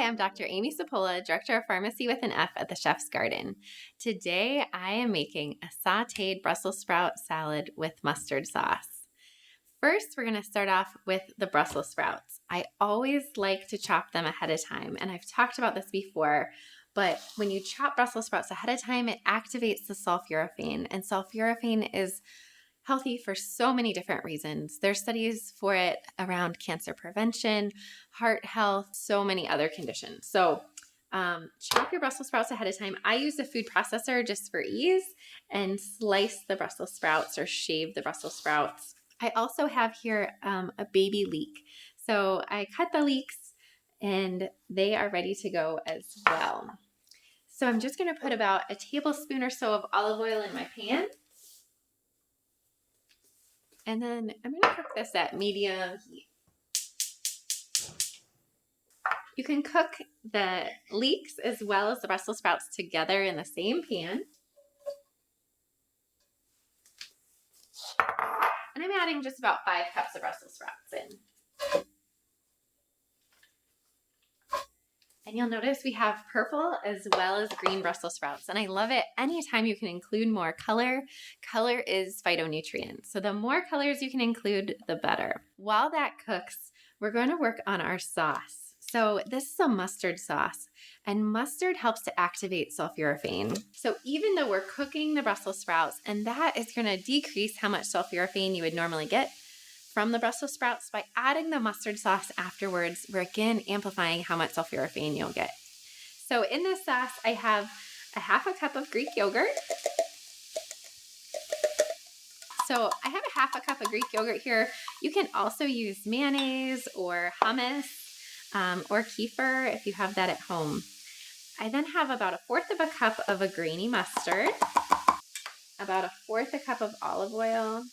I'm Dr. Amy Sapola, Director of Pharmacy with an F at the Chef's Garden. Today, I am making a sautéed Brussels sprout salad with mustard sauce. First, we're going to start off with the Brussels sprouts. I always like to chop them ahead of time, and I've talked about this before, but when you chop Brussels sprouts ahead of time, it activates the sulforaphane, and sulforaphane is healthy for so many different reasons. There's studies for it around cancer prevention, heart health, so many other conditions. So chop your Brussels sprouts ahead of time. I use a food processor just for ease and slice the Brussels sprouts or shave the Brussels sprouts. I also have here a baby leek. So I cut the leeks and they are ready to go as well. So I'm just going to put about a tablespoon or so of olive oil in my pan. And then I'm going to cook this at medium heat. You can cook the leeks as well as the Brussels sprouts together in the same pan. And I'm adding just about 5 cups of Brussels sprouts in. And you'll notice we have purple as well as green Brussels sprouts. And I love it anytime you can include more color. Color is phytonutrient. So the more colors you can include, the better. While that cooks, we're going to work on our sauce. So this is a mustard sauce, and mustard helps to activate sulforaphane. So even though we're cooking the Brussels sprouts, and that is going to decrease how much sulforaphane you would normally get from the Brussels sprouts, by adding the mustard sauce afterwards, we're again amplifying how much sulforaphane you'll get. So in this sauce, I have a half a cup of Greek yogurt. So I have a half a cup of Greek yogurt here. You can also use mayonnaise or hummus or kefir if you have that at home. I then have about 1/4 of a cup of a grainy mustard, about 1/4 a cup of olive oil,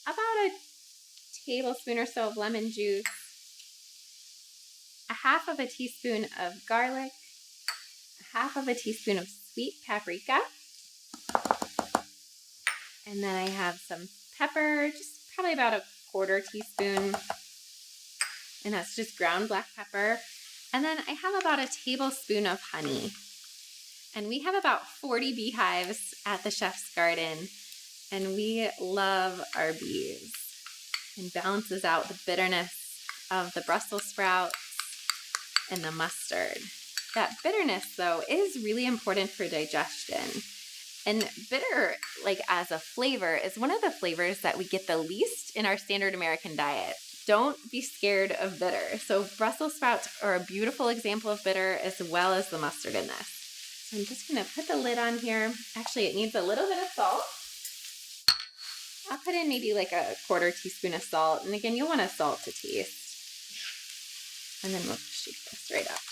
about a tablespoon or so of lemon juice, a half of a teaspoon of garlic, a half of a teaspoon of sweet paprika, and then I have some pepper, just probably about 1/4 teaspoon, and that's just ground black pepper. And then I have about a tablespoon of honey. And we have about 40 beehives at the Chef's Garden, and we love our bees. And balances out the bitterness of the Brussels sprouts and the mustard. That bitterness, though, is really important for digestion. And bitter, like as a flavor, is one of the flavors that we get the least in our standard American diet. Don't be scared of bitter. So Brussels sprouts are a beautiful example of bitter, as well as the mustard in this. So I'm just going to put the lid on here. Actually, it needs a little bit of salt. I'll put in maybe like a 1/4 teaspoon of salt. And again, you'll want to salt to taste. And then we'll shake this right up.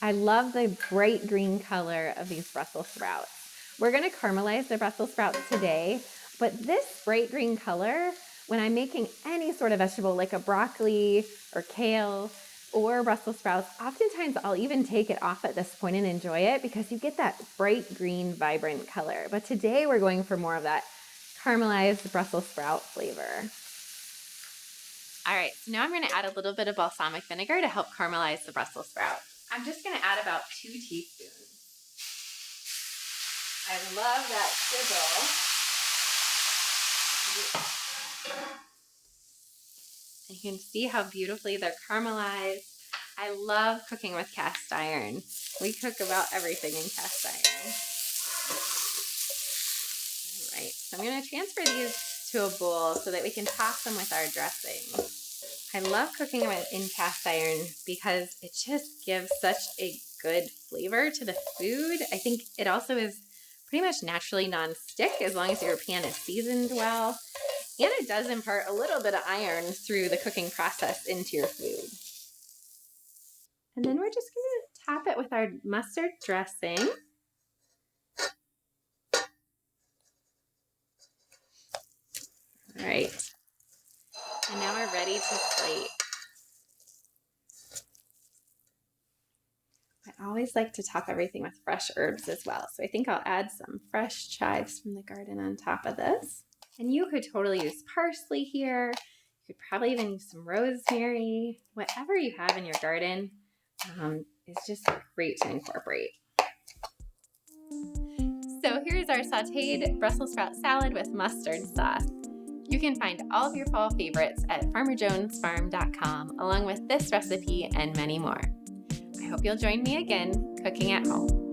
I love the bright green color of these Brussels sprouts. We're going to caramelize the Brussels sprouts today, but this bright green color, when I'm making any sort of vegetable like a broccoli or kale or Brussels sprouts, oftentimes I'll even take it off at this point and enjoy it because you get that bright green, vibrant color. But today we're going for more of that caramelized Brussels sprout flavor. All right, so now I'm going to add a little bit of balsamic vinegar to help caramelize the Brussels sprout. I'm just going to add about 2 teaspoons. I love that sizzle. And you can see how beautifully they're caramelized. I love cooking with cast iron. We cook about everything in cast iron. All right, so I'm going to transfer these to a bowl so that we can toss them with our dressing. I love cooking in cast iron because it just gives such a good flavor to the food. I think it also is pretty much naturally non-stick as long as your pan is seasoned well. And it does impart a little bit of iron through the cooking process into your food. And then we're just going to top it with our mustard dressing. All right. And now we're ready to plate. I always like to top everything with fresh herbs as well. So I think I'll add some fresh chives from the garden on top of this. And you could totally use parsley here. You You could probably even use some rosemary. Whatever you have in your garden is just great to incorporate. So here's our sautéed Brussels sprout salad with mustard sauce. You can find all of your fall favorites at farmerjonesfarm.com, along with this recipe and many more. I hope you'll join me again cooking at home.